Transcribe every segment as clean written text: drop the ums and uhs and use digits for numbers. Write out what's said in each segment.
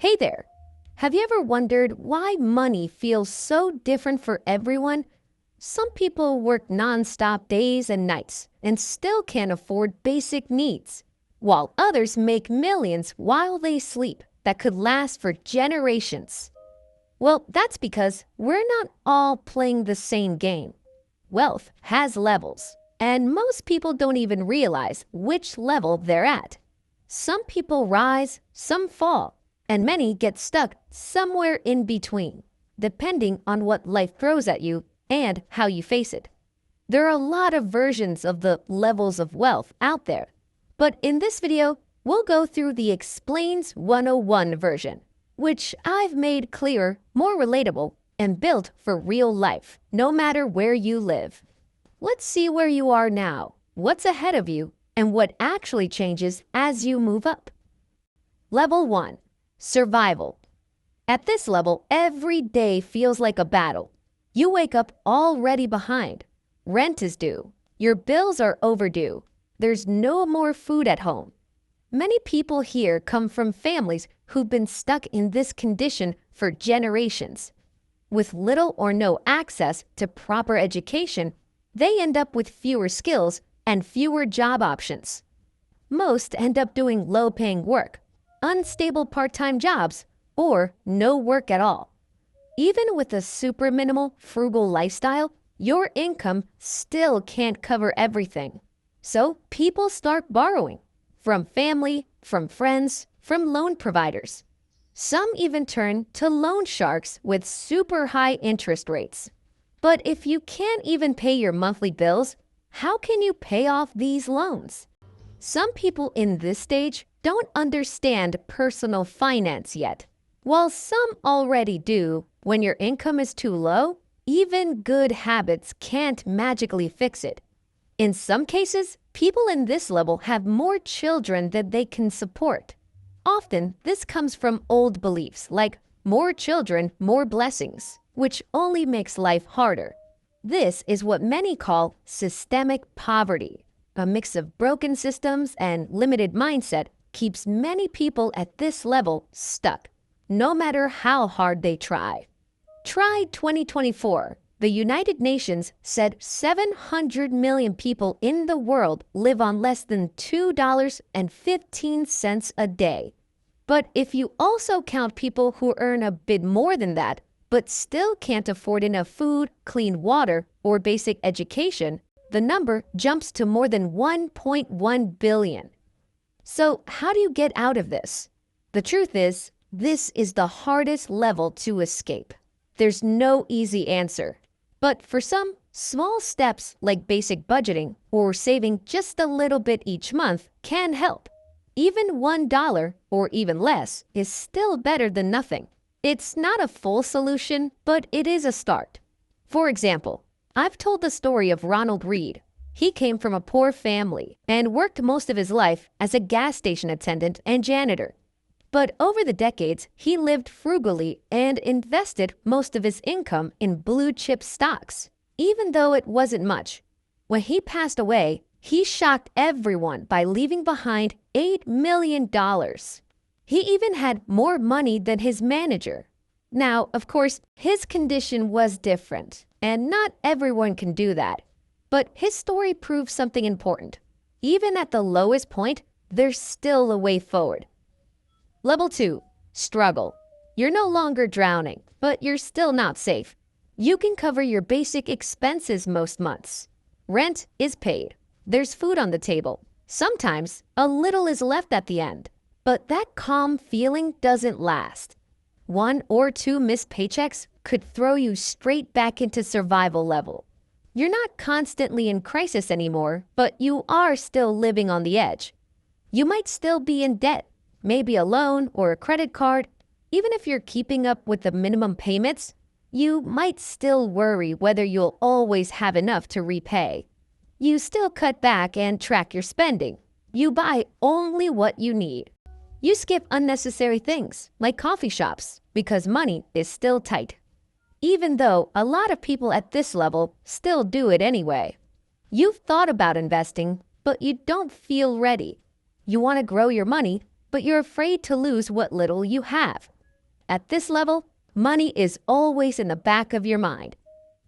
Hey there! Have you ever wondered why money feels so different for everyone? Some people work non-stop days and nights and still can't afford basic needs, while others make millions while they sleep that could last for generations. Well, that's because we're not all playing the same game. Wealth has levels, and most people don't even realize which level they're at. Some people rise, some fall, and many get stuck somewhere in between, depending on what life throws at you and how you face it. There are a lot of versions of the levels of wealth out there, but in this video, we'll go through the Explains 101 version, which I've made clearer, more relatable, and built for real life, no matter where you live. Let's see where you are now, what's ahead of you, and what actually changes as you move up. Level 1. Survival. At this level, every day feels like a battle. You wake up already behind. Rent is due. Your bills are overdue. There's no more food at home. Many people here come from families who've been stuck in this condition for generations. With little or no access to proper education, they end up with fewer skills and fewer job options. Most end up doing low-paying work, unstable part-time jobs, or no work at all. Even with a super minimal, frugal lifestyle, your income still can't cover everything. So people start borrowing from family, from friends, from loan providers. Some even turn to loan sharks with super high interest rates. But if you can't even pay your monthly bills, how can you pay off these loans? Some people in this stage don't understand personal finance yet. While some already do, when your income is too low, even good habits can't magically fix it. In some cases, people in this level have more children than they can support. Often, this comes from old beliefs like more children, more blessings, which only makes life harder. This is what many call systemic poverty. A mix of broken systems and limited mindset keeps many people at this level stuck, no matter how hard they try. Try 2024. The United Nations said 700 million people in the world live on less than $2.15 a day. But if you also count people who earn a bit more than that, but still can't afford enough food, clean water, or basic education, the number jumps to more than 1.1 billion. So how do you get out of this? The truth is, this is the hardest level to escape. There's no easy answer. But for some, small steps like basic budgeting or saving just a little bit each month can help. Even $1 or even less is still better than nothing. It's not a full solution, but it is a start. For example, I've told the story of Ronald Reed. He came from a poor family and worked most of his life as a gas station attendant and janitor. But over the decades, he lived frugally and invested most of his income in blue-chip stocks, even though it wasn't much. When he passed away, he shocked everyone by leaving behind $8 million. He even had more money than his manager. Now, of course, his condition was different, and not everyone can do that. But his story proves something important. Even at the lowest point, there's still a way forward. Level 2. Struggle. You're no longer drowning, but you're still not safe. You can cover your basic expenses most months. Rent is paid. There's food on the table. Sometimes, a little is left at the end. But that calm feeling doesn't last. 1 or 2 missed paychecks could throw you straight back into survival level. You're not constantly in crisis anymore, but you are still living on the edge. You might still be in debt, maybe a loan or a credit card. Even if you're keeping up with the minimum payments, you might still worry whether you'll always have enough to repay. You still cut back and track your spending. You buy only what you need. You skip unnecessary things, like coffee shops, because money is still tight. Even though a lot of people at this level still do it anyway. You've thought about investing, but you don't feel ready. You want to grow your money, but you're afraid to lose what little you have. At this level, money is always in the back of your mind.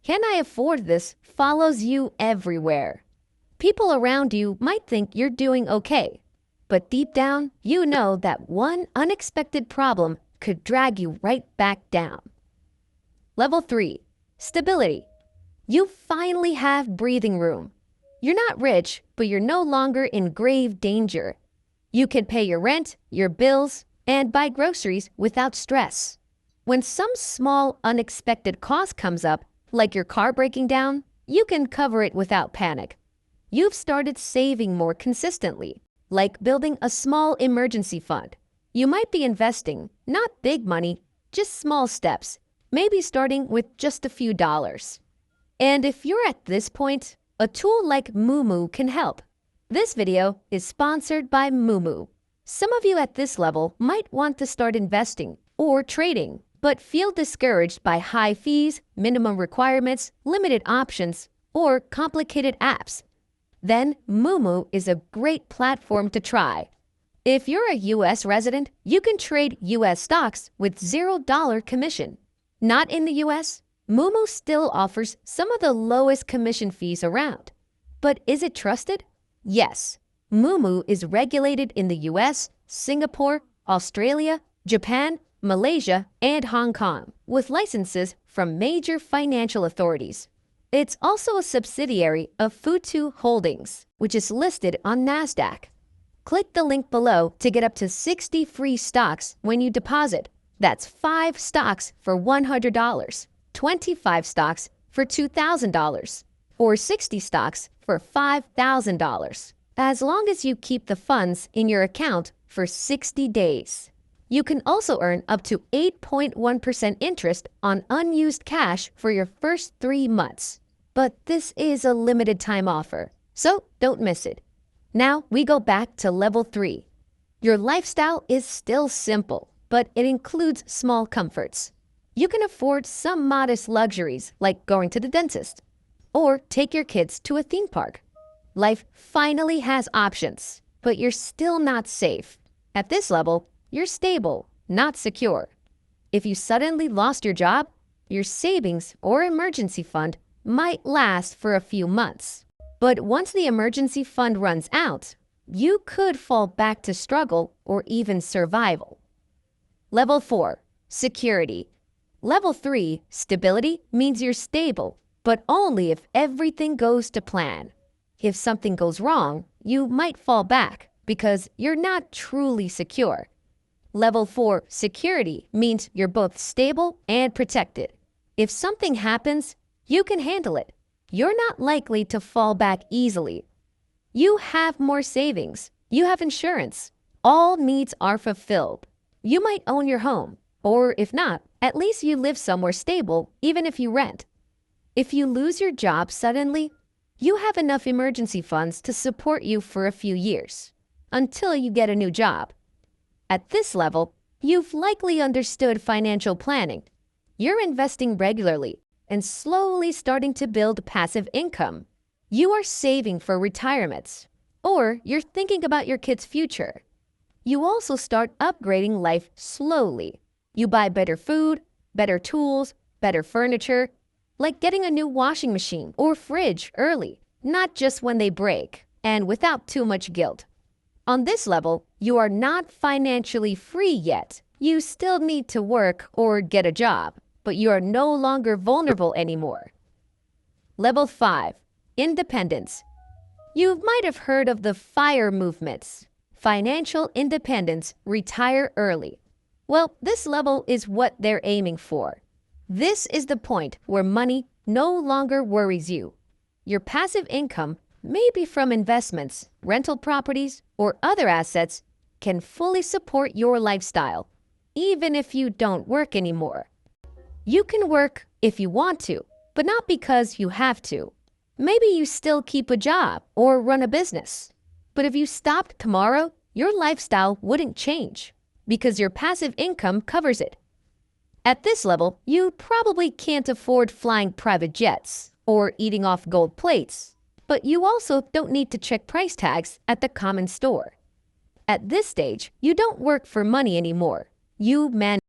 Can I afford this follows you everywhere. People around you might think you're doing okay, but deep down, you know that one unexpected problem could drag you right back down. Level 3. Stability. You finally have breathing room. You're not rich, but you're no longer in grave danger. You can pay your rent, your bills, and buy groceries without stress. When some small, unexpected cost comes up, like your car breaking down, you can cover it without panic. You've started saving more consistently, like building a small emergency fund. You might be investing, not big money, just small steps, maybe starting with just a few dollars. And if you're at this point, a tool like Moomoo can help. This video is sponsored by Moomoo. Some of you at this level might want to start investing or trading, but feel discouraged by high fees, minimum requirements, limited options, or complicated apps. Then Moomoo is a great platform to try. If you're a US resident, you can trade US stocks with $0 commission. Not in the US? Moomoo still offers some of the lowest commission fees around. But is it trusted? Yes. Moomoo is regulated in the US, Singapore, Australia, Japan, Malaysia, and Hong Kong, with licenses from major financial authorities. It's also a subsidiary of Futu Holdings, which is listed on NASDAQ. Click the link below to get up to 60 free stocks when you deposit. That's 5 stocks for $100, 25 stocks for $2,000, or 60 stocks for $5,000, as long as you keep the funds in your account for 60 days. You can also earn up to 8.1% interest on unused cash for your first 3 months. But this is a limited time offer, so don't miss it. Now we go back to level 3. Your lifestyle is still simple, but it includes small comforts. You can afford some modest luxuries like going to the dentist, or take your kids to a theme park. Life finally has options, but you're still not safe. At this level, you're stable, not secure. If you suddenly lost your job, your savings or emergency fund might last for a few months. But once the emergency fund runs out, you could fall back to struggle or even survival. Level 4. Security. Level 3, stability, means you're stable, but only if everything goes to plan. If something goes wrong, you might fall back because you're not truly secure. Level 4, security, means you're both stable and protected. If something happens, you can handle it. You're not likely to fall back easily. You have more savings. You have insurance. All needs are fulfilled. You might own your home, or if not, at least you live somewhere stable, even if you rent. If you lose your job suddenly, you have enough emergency funds to support you for a few years, until you get a new job. At this level, you've likely understood financial planning. You're investing regularly and slowly starting to build passive income. You are saving for retirements, or you're thinking about your kids' future. You also start upgrading life slowly. You buy better food, better tools, better furniture, like getting a new washing machine or fridge early, not just when they break, and without too much guilt. On this level, you are not financially free yet. You still need to work or get a job, but you are no longer vulnerable anymore. Level 5. Independence. You might have heard of the FIRE movements. Financial independence, retire early. Well, this level is what they're aiming for. This is the point where money no longer worries you. Your passive income, maybe from investments, rental properties, or other assets, can fully support your lifestyle, even if you don't work anymore. You can work if you want to, but not because you have to. Maybe you still keep a job or run a business. But if you stopped tomorrow, your lifestyle wouldn't change because your passive income covers it. At this level, you probably can't afford flying private jets or eating off gold plates, but you also don't need to check price tags at the common store. At this stage, you don't work for money anymore. You manage